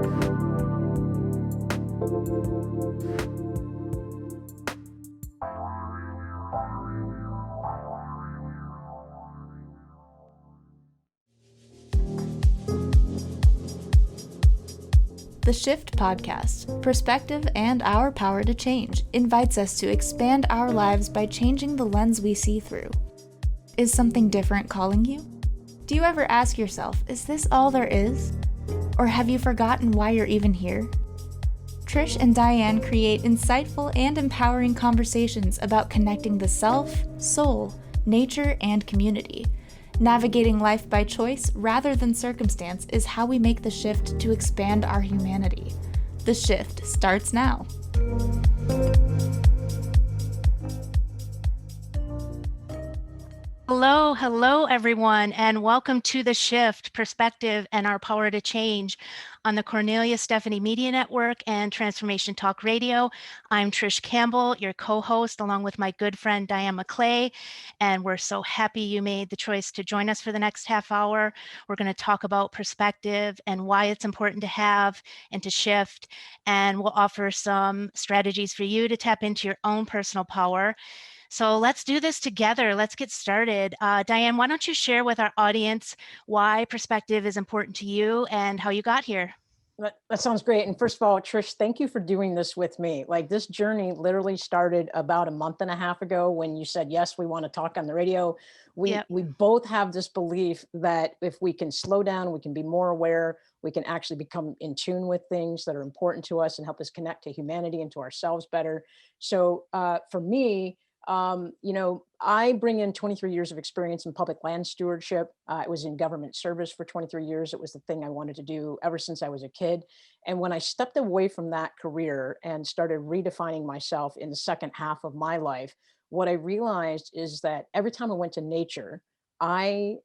The Shift Podcast, Perspective and Our Power to Change, invites us to expand our lives by changing the lens we see through. Is something different calling you? Do you ever ask yourself, is this all there is? Or have you forgotten why you're even here? Trish and Diane create insightful and empowering conversations about connecting the self, soul, nature, and community. Navigating life by choice rather than circumstance is how we make the shift to expand our humanity. The shift starts now. Hello, everyone, and welcome to The Shift, Perspective and Our Power to Change on the Cornelia Stephanie Media Network and Transformation Talk Radio. I'm Trish Campbell, your co-host, along with my good friend Diane McClay, and we're so happy you made the choice to join us for the next half hour. We're going to talk about perspective and why it's important to have and to shift, and we'll offer some strategies for you to tap into your own personal power. So let's do this together. Let's get started. Diane, why don't you share with our audience why perspective is important to you and how you got here? That sounds great. And first of all, Trish, thank you for doing this with me. Like, this journey literally started about a month and a half ago when you said, yes, we want to talk on the radio. We both have this belief that if we can slow down, we can be more aware, we can actually become in tune with things that are important to us and help us connect to humanity and to ourselves better. So for me, I bring in 23 years of experience in public land stewardship. I was in government service for 23 years. It was the thing I wanted to do ever since I was a kid. And when I stepped away from that career and started redefining myself in the second half of my life, what I realized is that every time I went to nature, I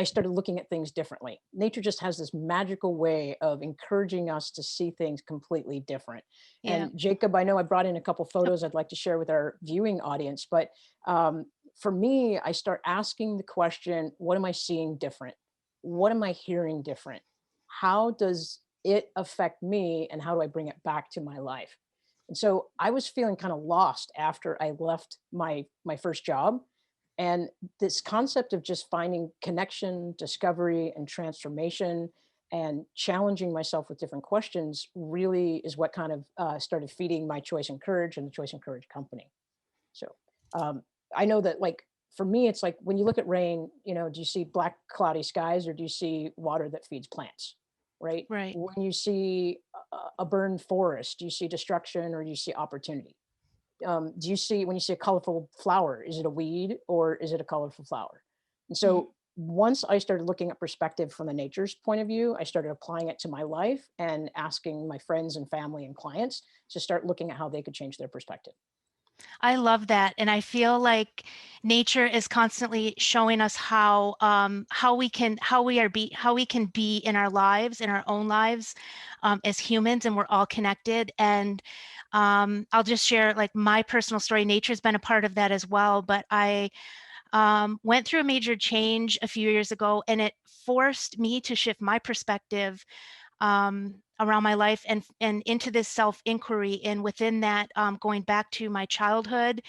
started looking at things differently. Nature just has this magical way of encouraging us to see things completely different. Yeah. And Jacob, I know I brought in a couple photos I'd like to share with our viewing audience, but for me, I start asking the question, what am I seeing different? What am I hearing different? How does it affect me, and how do I bring it back to my life? And so I was feeling kind of lost after I left my first job. And this concept of just finding connection, discovery, and transformation, and challenging myself with different questions really is what kind of started feeding my Choice and Courage and the Choice and Courage company. So I know that, like, for me, it's like when you look at rain, do you see black cloudy skies, or do you see water that feeds plants? Right. When you see a burned forest, do you see destruction, or do you see opportunity? Do you see, when you see a colorful flower, is it a weed or is it a colorful flower? And so once I started looking at perspective from the nature's point of view, I started applying it to my life and asking my friends and family and clients to start looking at how they could change their perspective. I love that. And I feel like nature is constantly showing us how we can be in our lives, in our own lives, as humans, and we're all connected. And I'll just share, like, my personal story. Nature's been a part of that as well, but I went through a major change a few years ago, and it forced me to shift my perspective around my life and into this self-inquiry. And within that, going back to my childhood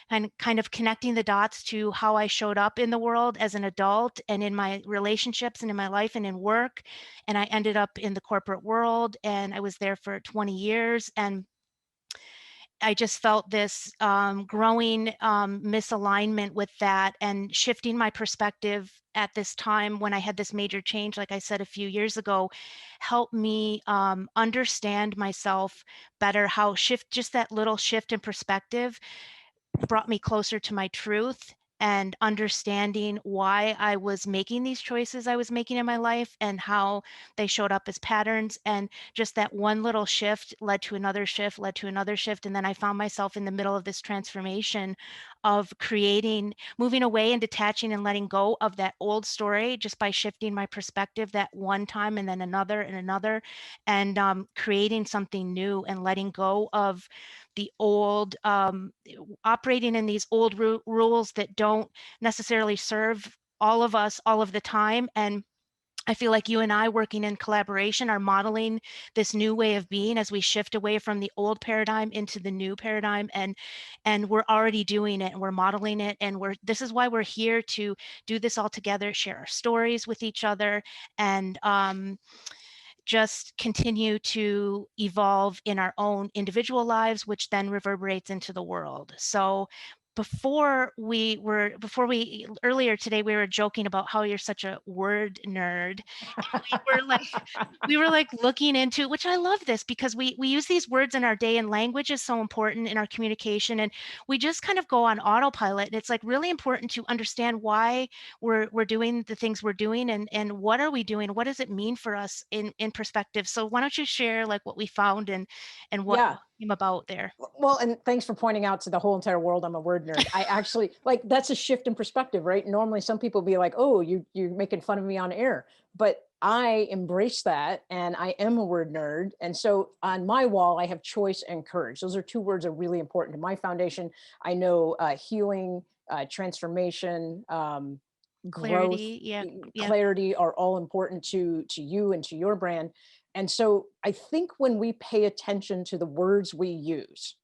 and kind of connecting the dots to how I showed up in the world as an adult and in my relationships and in my life and in work. And I ended up in the corporate world, and I was there for 20 years. And I just felt this growing misalignment with that, and shifting my perspective at this time when I had this major change, like I said a few years ago, helped me understand myself better. How just that little shift in perspective brought me closer to my truth and understanding why I was making these choices I was making in my life and how they showed up as patterns. And just that one little shift led to another shift, led to another shift. And then I found myself in the middle of this transformation of moving away and detaching and letting go of that old story just by shifting my perspective that one time, and then another and another, and creating something new and letting go of the old, operating in these old rules that don't necessarily serve all of us all of the time, and I feel like you and I working in collaboration are modeling this new way of being as we shift away from the old paradigm into the new paradigm, and we're already doing it and we're modeling it, and this is why we're here to do this all together, share our stories with each other, and just continue to evolve in our own individual lives, which then reverberates into the world. So earlier today, we were joking about how you're such a word nerd. We were like looking into, which I love this because we use these words in our day, and language is so important in our communication, and we just kind of go on autopilot. And it's like really important to understand why we're doing the things we're doing, and what are we doing? What does it mean for us in perspective? So why don't you share like what we found and what Yeah. came about there? Well, and thanks for pointing out to the whole entire world I'm a word nerd. I actually like that's a shift in perspective, right? Normally some people be like, "Oh, you're making fun of me on air." But I embrace that and I am a word nerd. And so on my wall I have choice and courage. Those are two words that are really important to my foundation. I know healing, transformation, growth, Clarity. Yeah. Yeah. clarity are all important to you and to your brand. And so I think when we pay attention to the words we use,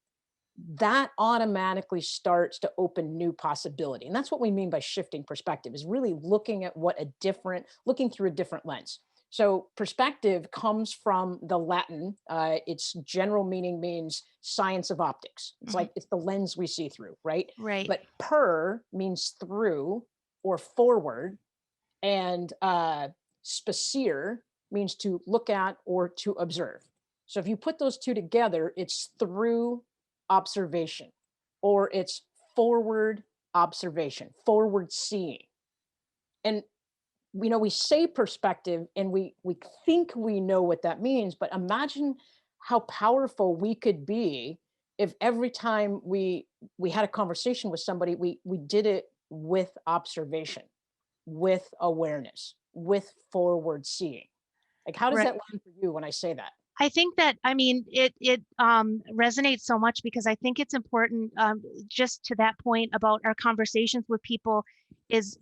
that automatically starts to open new possibility. And that's what we mean by shifting perspective, is really looking at looking through a different lens. So perspective comes from the Latin. Its general meaning means science of optics. It's like it's the lens we see through, right? Right. But per means through or forward, and spacere means to look at or to observe. So if you put those two together, it's through observation, or it's forward observation, forward seeing. And we say perspective and we think we know what that means, but imagine how powerful we could be if every time we had a conversation with somebody, we did it with observation, with awareness, with forward seeing. Like, how does Right. that land for you when I say that? I think that, I mean, it resonates so much because I think it's important, just to that point about our conversations with people, is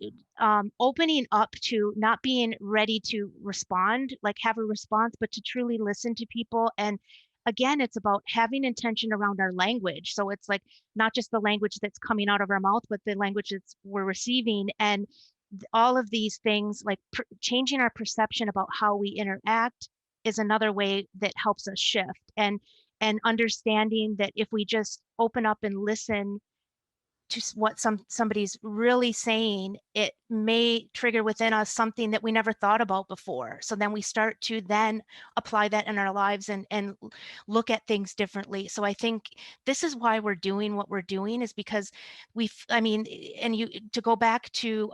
opening up to not being ready to respond, like have a response, but to truly listen to people. And again, it's about having intention around our language. So it's like not just the language that's coming out of our mouth, but the language that's we're receiving. And all of these things, like changing our perception about how we interact is another way that helps us shift, and understanding that if we just open up and listen to what somebody's really saying, it may trigger within us something that we never thought about before. So then we start to then apply that in our lives and look at things differently. So I think this is why we're doing what we're doing, is because I mean, and you, to go back to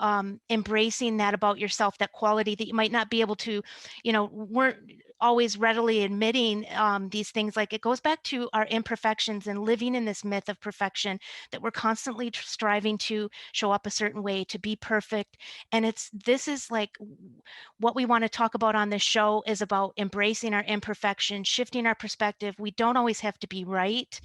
embracing that about yourself, that quality that you might not be able to, weren't always readily admitting these things. Like, it goes back to our imperfections and living in this myth of perfection, that we're constantly striving to show up a certain way, to be perfect. And this is like what we want to talk about on this show, is about embracing our imperfection, shifting our perspective. We don't always have to be right.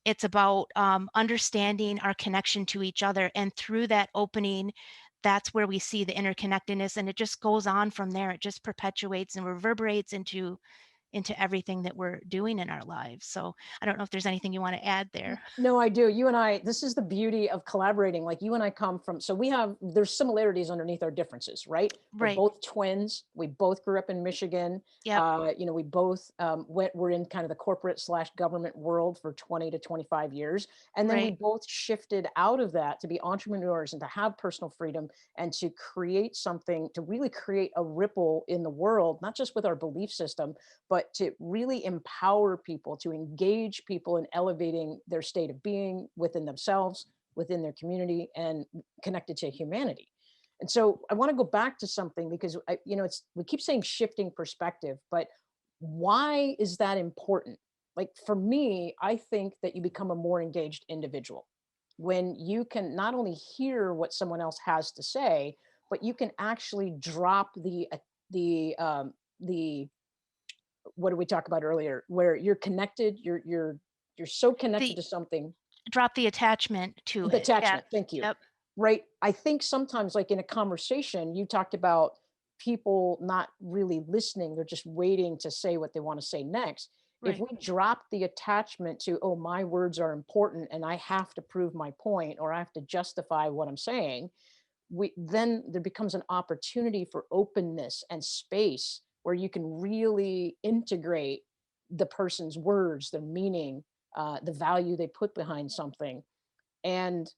It's about understanding our connection to each other. And through that opening, that's where we see the interconnectedness, and it just goes on from there. It just perpetuates and reverberates into everything that we're doing in our lives. So I don't know if there's anything you want to add there. No, I do. You and I, this is the beauty of collaborating. Like, you and I come from, so there's similarities underneath our differences, right? We're Right. both twins. We both grew up in Michigan. Yep. We both were in kind of the corporate / government world for 20 to 25 years. And then we Right. both shifted out of that to be entrepreneurs and to have personal freedom and to create something, to really create a ripple in the world, not just with our belief system, but to really empower people, to engage people in elevating their state of being within themselves, within their community, and connected to humanity. And so I want to go back to something, because we keep saying shifting perspective, but why is that important? Like, for me, I think that you become a more engaged individual when you can not only hear what someone else has to say, but you can actually drop the what did we talk about earlier, where you're connected, you're so connected The to something. Drop the attachment to The it. Yeah. attachment, thank you. Yep. Right, I think sometimes, like in a conversation, you talked about people not really listening, they're just waiting to say what they want to say next. If Right. we drop the attachment to, oh, my words are important and I have to prove my point or I have to justify what I'm saying, then there becomes an opportunity for openness and space where you can really integrate the person's words, their meaning, the value they put behind something. And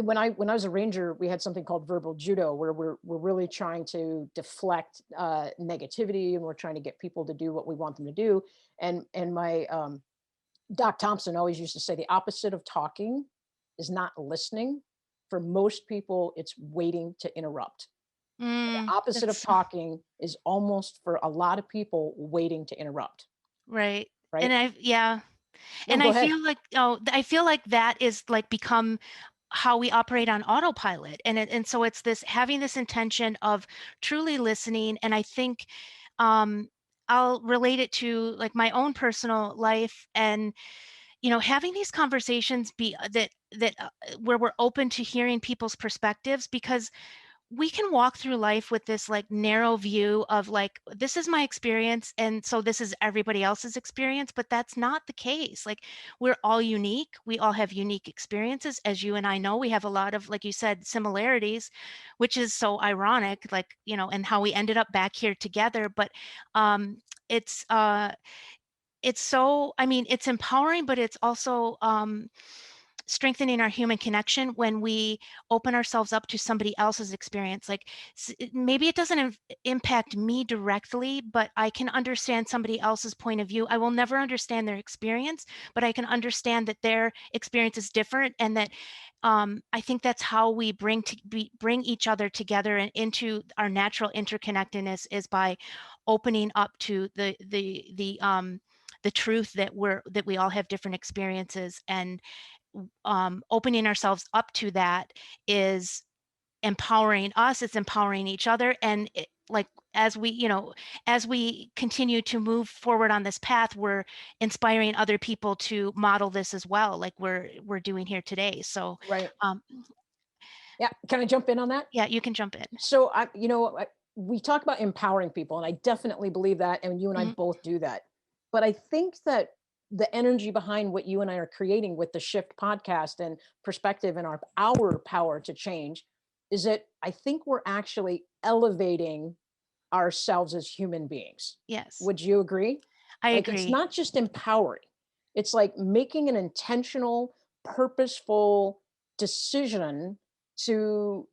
when I was a ranger, we had something called verbal judo, where we're really trying to deflect negativity, and we're trying to get people to do what we want them to do. And my Doc Thompson always used to say the opposite of talking is not listening. For most people, it's waiting to interrupt. The opposite of That's talking is almost, for a lot of people, waiting to interrupt. right. Right? And yeah. No, And go I ahead. feel like, I feel like that is like become how we operate on autopilot. And so it's this having this intention of truly listening. And I think I'll relate it to like my own personal life, and having these conversations be that where we're open to hearing people's perspectives, because we can walk through life with this like narrow view of like, this is my experience and so this is everybody else's experience, but that's not the case. Like, we're all unique, we all have unique experiences. As you and I know, we have a lot of, like you said, similarities, which is so ironic, like, and how we ended up back here together. But um it's it's so, I mean, it's empowering, but it's also strengthening our human connection when we open ourselves up to somebody else's experience. Like, maybe it doesn't impact me directly, but I can understand somebody else's point of view. I will never understand their experience, but I can understand that their experience is different, and that I think that's how we bring each other together and into our natural interconnectedness, is by opening up to the truth that we all have different experiences. And opening ourselves up to that is empowering us, it's empowering each other. And like, as we continue to move forward on this path, we're inspiring other people to model this as well, like we're doing here today. So Right. um Yeah. Can I jump in on that? yeah, you can jump in. So we talk about empowering people, and I definitely believe that, and you and I Mhm. both do that. But I think that the energy behind what you and I are creating with the Shift podcast and perspective and our power to change is that I think we're actually elevating ourselves as human beings. Yes, Would you agree? I Like, it's agree. not just empowering, it's like making an intentional, purposeful decision to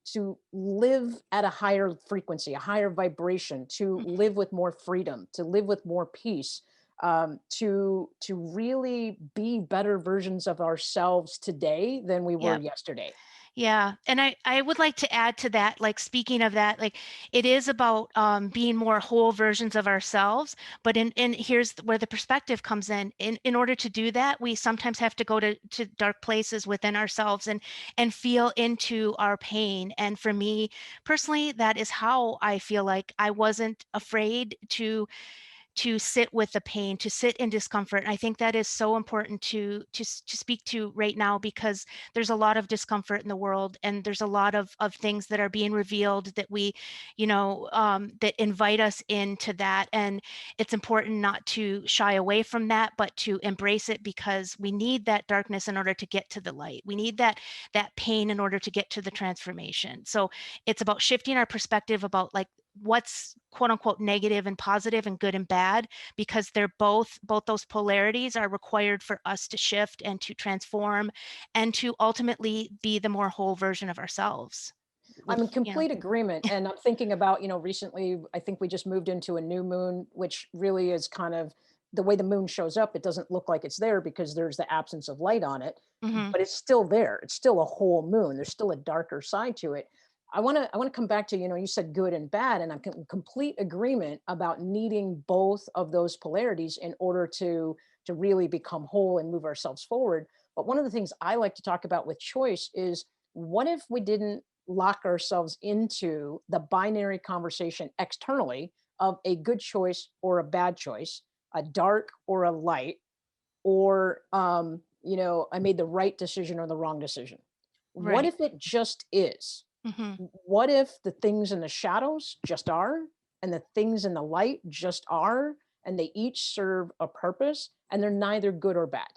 live at a higher frequency, a higher vibration, to Mhm. live with more freedom, to live with more peace, to really be better versions of ourselves today than we were Yeah. yesterday. Yeah, and I would like to add to that, like, speaking of that, like, it is about being more whole versions of ourselves. But in here's where the perspective comes in. In order to do that, we sometimes have to go to dark places within ourselves and feel into our pain. And for me personally, that is how I feel like I wasn't afraid to sit with the pain, to sit in discomfort. I think that is so important to speak to right now, because there's a lot of discomfort in the world, and there's a lot of things that are being revealed that we, that invite us into that. And it's important not to shy away from that, but to embrace it, because we need that darkness in order to get to the light. We need that pain in order to get to the transformation. So it's about shifting our perspective about like what's quote unquote negative and positive and good and bad, because they're both those polarities are required for us to shift and to transform and to ultimately be the more whole version of ourselves I'm with in complete agreement. And I'm thinking about, recently, I think we just moved into a new moon, which really is kind of the way the moon shows up. It doesn't look like it's there because there's the absence of light on it, Mhm. but it's still there. It's still a whole moon. There's still a darker side to it. I want to come back to, you said good and bad, and I'm in complete agreement about needing both of those polarities in order to really become whole and move ourselves forward. But one of the things I like to talk about with choice is, what if we didn't lock ourselves into the binary conversation externally of a good choice or a bad choice, a dark or a light, or I made the right decision or the wrong decision. What Right. if it just is? What if the things in the shadows just are, and the things in the light just are, and they each serve a purpose, and they're neither good or bad?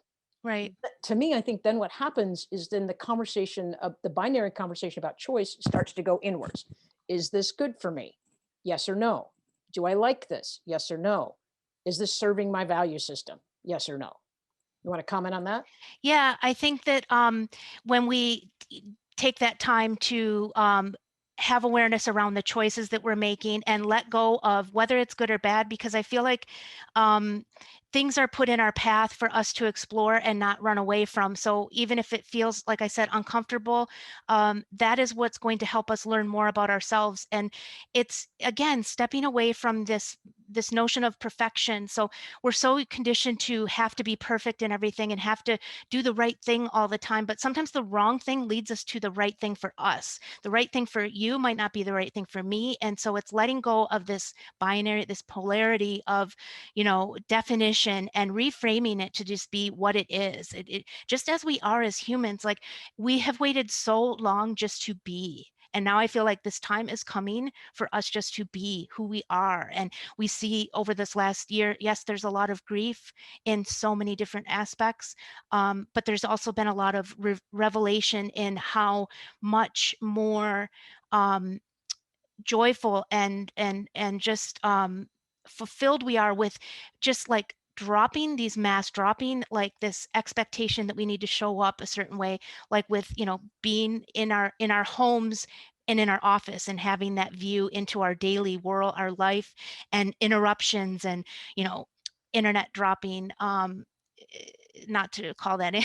Right. To me, I think then what happens is then the conversation of the binary conversation about choice starts to go inwards. Is this good for me? Yes or no? Do I like this? Yes or no? Is this serving my value system? Yes or no? You want to comment on that? Yeah, I think that when we take that time to have awareness around the choices that we're making and let go of whether it's good or bad, because I feel like um, things are put in our path for us to explore and not run away from. So even if it feels, like I said, uncomfortable, that is what's going to help us learn more about ourselves. And it's, again, stepping away from this notion of perfection. So we're so conditioned to have to be perfect in everything and have to do the right thing all the time. But sometimes the wrong thing leads us to the right thing for us. The right thing for you might not be the right thing for me. And so it's letting go of this binary, this polarity of, definition, and reframing it to just be what it is. Just as we are as humans, like, we have waited so long just to be. And now I feel like this time is coming for us just to be who we are. And we see over this last year, yes, there's a lot of grief in so many different aspects, but there's also been a lot of revelation in how much more joyful and just fulfilled we are with just like dropping these masks, dropping like this expectation that we need to show up a certain way, like with being in our homes and in our office and having that view into our daily world, our life, and interruptions and internet dropping, not to call that in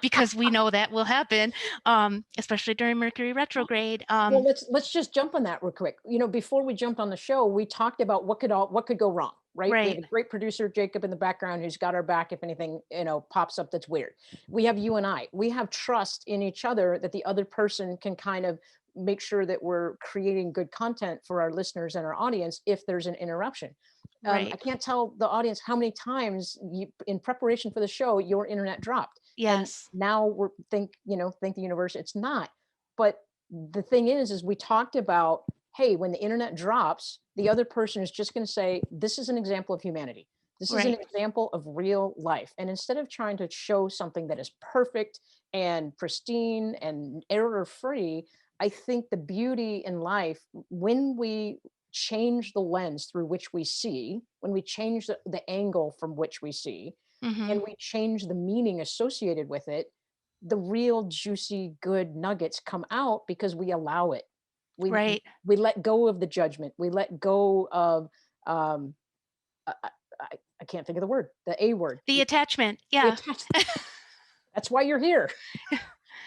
because we know that will happen, especially during Mercury retrograde. Well, let's just jump on that real quick. Before we jumped on the show, we talked about what could go wrong, right? We have Right. a great producer, Jacob, in the background, who's got our back if anything, pops up that's weird. We have you and I. We have trust in each other that the other person can kind of make sure that we're creating good content for our listeners and our audience if there's an interruption. I Right. can't tell the audience how many times in preparation for the show, your internet dropped. And Yes. now think the universe, it's not. But the thing is we talked about, hey, when the internet drops, the other person is just going to say, this is an example of humanity. This is an Right. example of real life. And instead of trying to show something that is perfect and pristine and error free, I think the beauty in life, when we change the lens through which we see, when we change the angle from which we see, Hmm. and we change the meaning associated with it, the real juicy good nuggets come out because we allow it. We Right. we let go of the judgment. We let go of um, I can't think of the word, the A word, The attachment. the Yeah. attachment. That's why you're here,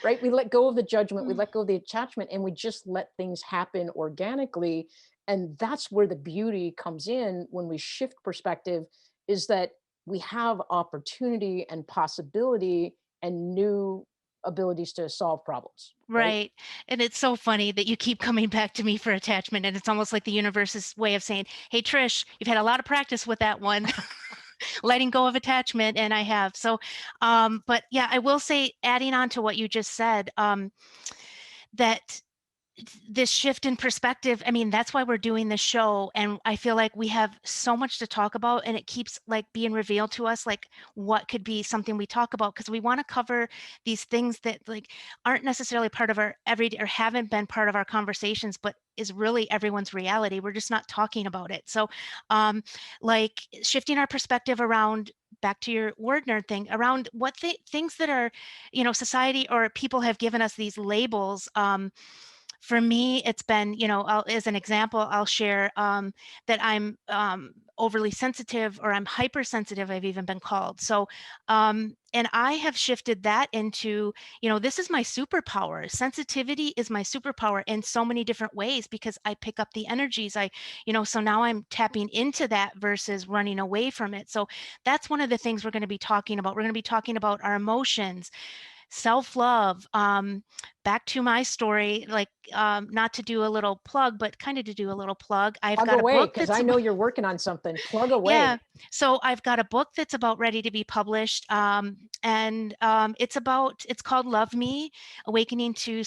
right? We let go of the judgment. We Mm. let go of the attachment, and we just let things happen organically. And that's where the beauty comes in when we shift perspective, is that we have opportunity and possibility and new abilities to solve problems, right? Right. And it's so funny that you keep coming back to me for attachment. And it's almost like the universe's way of saying, hey, Trish, you've had a lot of practice with that one, letting go of attachment. And I have. So, but yeah, I will say, adding on to what you just said, that this shift in perspective, I mean, that's why we're doing this show. And I feel like we have so much to talk about, and it keeps like being revealed to us, like what could be something we talk about, because we want to cover these things that like aren't necessarily part of our everyday or haven't been part of our conversations, but is really everyone's reality. We're just not talking about it. So like shifting our perspective around, back to your word nerd thing, around what things that are, society or people have given us these labels. For me, it's been, as an example, I'll share that I'm overly sensitive, or I'm hypersensitive, I've even been called. So, and I have shifted that into, this is my superpower. Sensitivity is my superpower in so many different ways because I pick up the energies. So now I'm tapping into that versus running away from it. So that's one of the things we're going to be talking about. We're going to be talking about our emotions, self-love. Back to my story, like, not to do a little plug, but kind of to do a little plug. I've Plug got a away, book because that's I know you're working on something. Plug away. yeah. So I've got a book that's about ready to be published. And it's called Love Me, Awakening to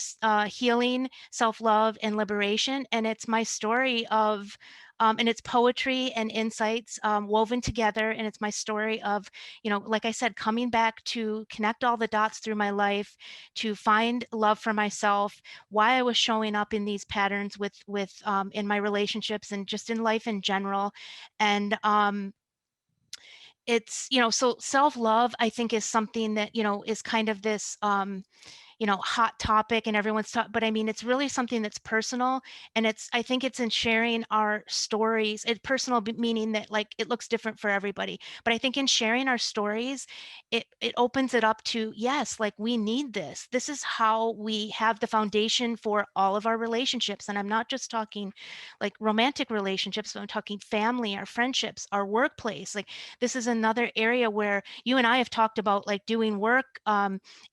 Healing, Self-Love, and Liberation. And it's my story of, and it's poetry and insights woven together. And it's my story of, like I said, coming back to connect all the dots through my life, to find love for myself, why I was showing up in these patterns with in my relationships and just in life in general. And it's, so self-love, I think, is something that, is kind of this hot topic, and but I mean, it's really something that's personal. And I think it's in sharing our stories. It's personal, meaning that, like, it looks different for everybody. But I think in sharing our stories, it opens it up to, yes, like, we need this. This is how we have the foundation for all of our relationships. And I'm not just talking like romantic relationships, but I'm talking family, our friendships, our workplace. Like, this is another area where you and I have talked about, like, doing work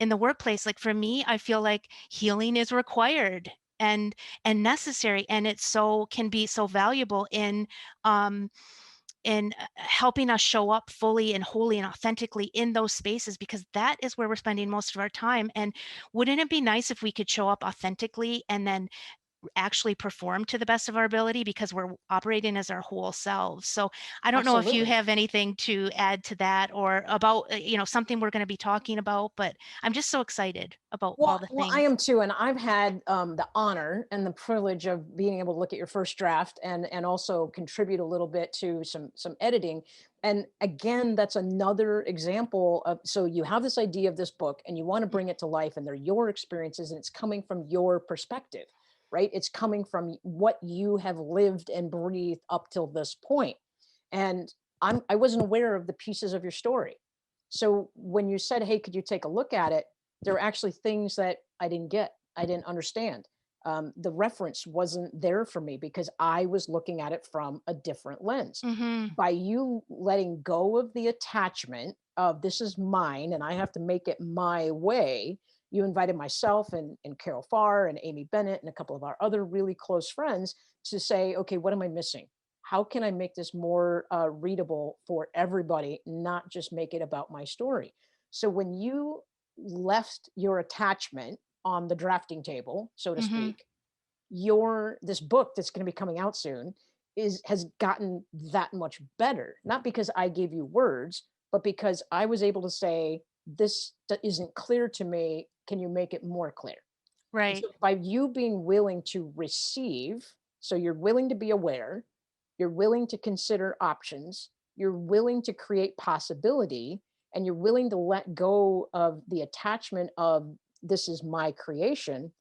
in the workplace. Like, for me, I feel like healing is required and necessary, and it so can be so valuable um in helping us show up fully and wholly and authentically in those spaces, because that is where we're spending most of our time. And wouldn't it be nice if we could show up authentically and then actually perform to the best of our ability, because we're operating as our whole selves? So I don't know if you Absolutely. have anything to add to that, or about, something we're going to be talking about, but I'm just so excited about all the Well, I things. am too, and I've had the honor and the privilege of being able to look at your first draft and also contribute a little bit to some editing. And again, that's another example of, so you have this idea of this book and you want to bring it to life, and they're your experiences, and it's coming from your perspective, right? It's coming from what you have lived and breathed up till this point. And I wasn't aware of the pieces of your story. So when you said, "Hey, could you take a look at it?" there were actually things that I didn't get, I didn't understand. The reference wasn't there for me because I was looking at it from a different lens. Mm-hmm. By you letting go of the attachment of this is mine and I have to make it my way, you invited myself and Carol Farr and Amy Bennett and a couple of our other really close friends to say, okay, what am I missing? How can I make this more readable for everybody, not just make it about my story? So when you left your attachment on the drafting table, so to Mm-hmm. speak, your this book that's going to be coming out soon has gotten that much better. Not because I gave you words, but because I was able to say, this isn't clear to me. Can you make it more clear? And Right. so by you being willing to receive, so you're willing to be aware, you're willing to consider options, you're willing to create possibility, and you're willing to let go of the attachment of this is my creation,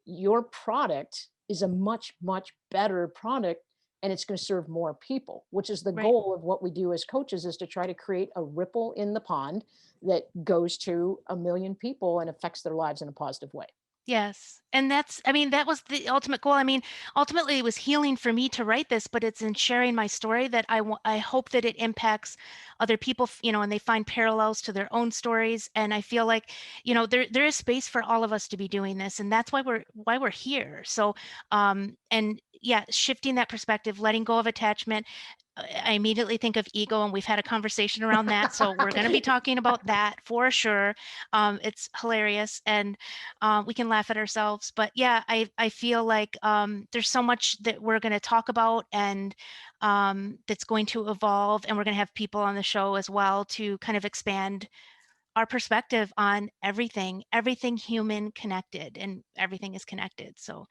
your product is a much, much better product, and it's going to serve more people, which is the Right. goal of what we do as coaches, is to try to create a ripple in the pond that goes to a million people and affects their lives in a positive way. Yes. And I mean, that was the ultimate goal. I mean, ultimately it was healing for me to write this, but it's in sharing my story that I hope that it impacts other people, and they find parallels to their own stories. And I feel like, there is space for all of us to be doing this. And that's why we're here. So, and yeah, shifting that perspective, letting go of attachment. I immediately think of ego, and we've had a conversation around that. So we're going to be talking about that for sure. It's hilarious, and we can laugh at ourselves. But yeah, I feel like there's so much that we're going to talk about, and that's going to evolve. And we're going to have people on the show as well to kind of expand our perspective on everything human connected, and everything is connected. So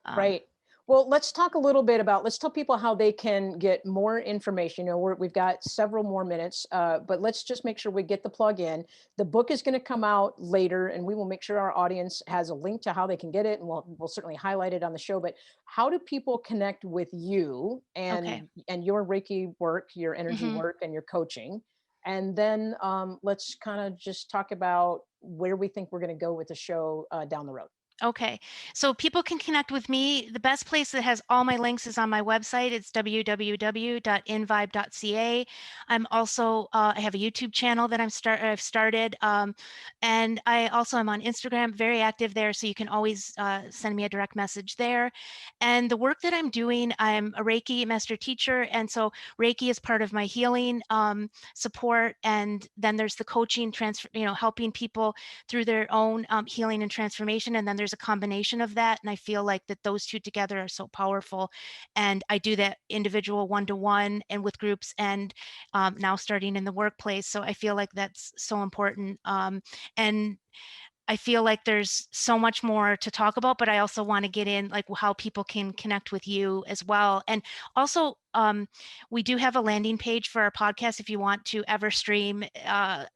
um, Right. Well, let's talk a little bit about, let's tell people how they can get more information. We've got several more minutes, but let's just make sure we get the plug in. The book is going to come out later, and we will make sure our audience has a link to how they can get it, and we'll certainly highlight it on the show. But how do people connect with you okay. and your Reiki work, your energy Hmm. work, and your coaching? And then let's kind of just talk about where we think we're going to go with the show down the road. Okay. So people can connect with me. The best place that has all my links is on my website. It's www.invibe.ca. I'm also, I have a YouTube channel that I've started. And I also am on Instagram, very active there. So you can always send me a direct message there. And the work that I'm doing, I'm a Reiki master teacher. And so Reiki is part of my healing support. And then there's the coaching, helping people through their own healing and transformation. And then there's a combination of that. And I feel like that those two together are so powerful. And I do that individual one-to-one and with groups, and now starting in the workplace. So I feel like that's so important. And I feel like there's so much more to talk about, but I also want to get in like how people can connect with you as well. And also, we do have a landing page for our podcast. If you want to ever stream a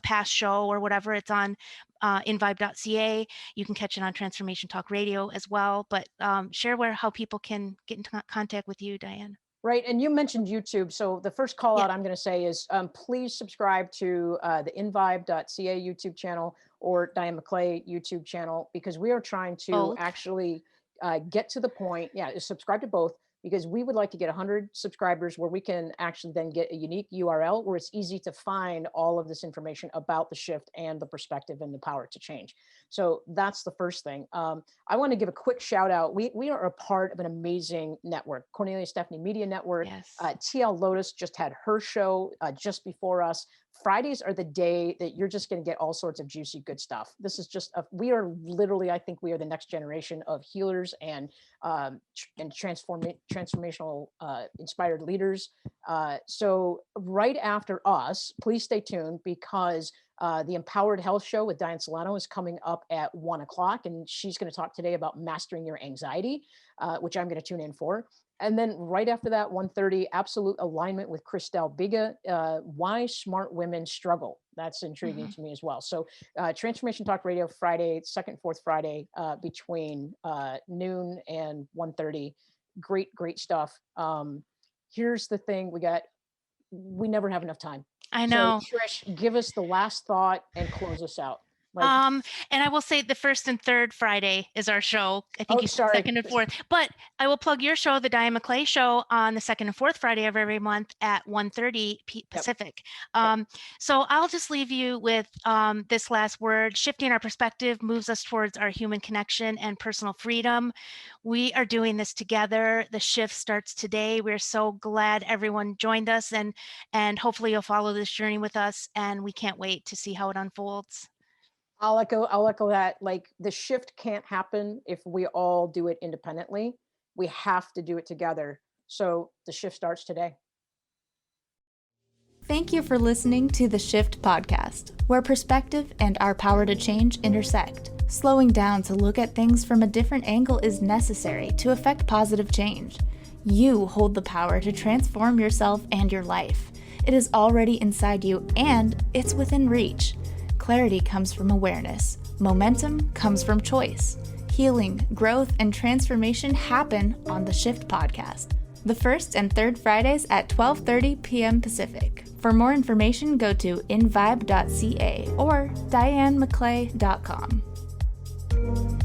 past show or whatever, it's on invibe.ca. You can catch it on Transformation Talk Radio as well. But share how people can get into contact with you, Diane. Right. And you mentioned YouTube. So the first call out I'm going to say is please subscribe to the invibe.ca YouTube channel or Diane McClay YouTube channel, because we are trying to actually get to the point. Yeah, subscribe to both, because we would like to get 100 subscribers where we can actually then get a unique URL where it's easy to find all of this information about the shift and the perspective and the power to change. So that's the first thing. I want to give a quick shout out. We are a part of an amazing network, Cornelia Stephanie Media Network. Yes. TL Lotus just had her show just before us. Fridays are the day that you're just going to get all sorts of juicy, good stuff. This is just, we are literally, I think we are the next generation of healers and transformational inspired leaders. So right after us, please stay tuned, because the Empowered Health Show with Diane Solano is coming up at 1:00, and she's going to talk today about mastering your anxiety, which I'm going to tune in for. And then right after that, 1:30, Absolute Alignment with Christelle Biga, Why Smart Women Struggle. That's intriguing to me as well. So Transformation Talk Radio, Friday, second, fourth Friday, between noon and 1:30. Great stuff. Here's the thing, we never have enough time. I know. So Trish, give us the last thought and close us out. And I will say the first and third Friday is our show. I think you said second and fourth, but I will plug your show, the Diane McClay Show, on the second and fourth Friday of every month at 1:30 Pacific. So I'll just leave you with this last word. Shifting our perspective moves us towards our human connection and personal freedom. We are doing this together. The shift starts today. We're so glad everyone joined us, and hopefully you'll follow this journey with us, and we can't wait to see how it unfolds. I'll echo that. Like, the shift can't happen if we all do it independently. We have to do it together. So the shift starts today. Thank you for listening to the Shift Podcast, where perspective and our power to change intersect. Slowing down to look at things from a different angle is necessary to effect positive change. You hold the power to transform yourself and your life. It is already inside you, and it's within reach. Clarity comes from awareness. Momentum comes from choice. Healing, growth, and transformation happen on the Shift Podcast. The first and third Fridays at 12:30 p.m. Pacific. For more information, go to invibe.ca or dianemcclay.com.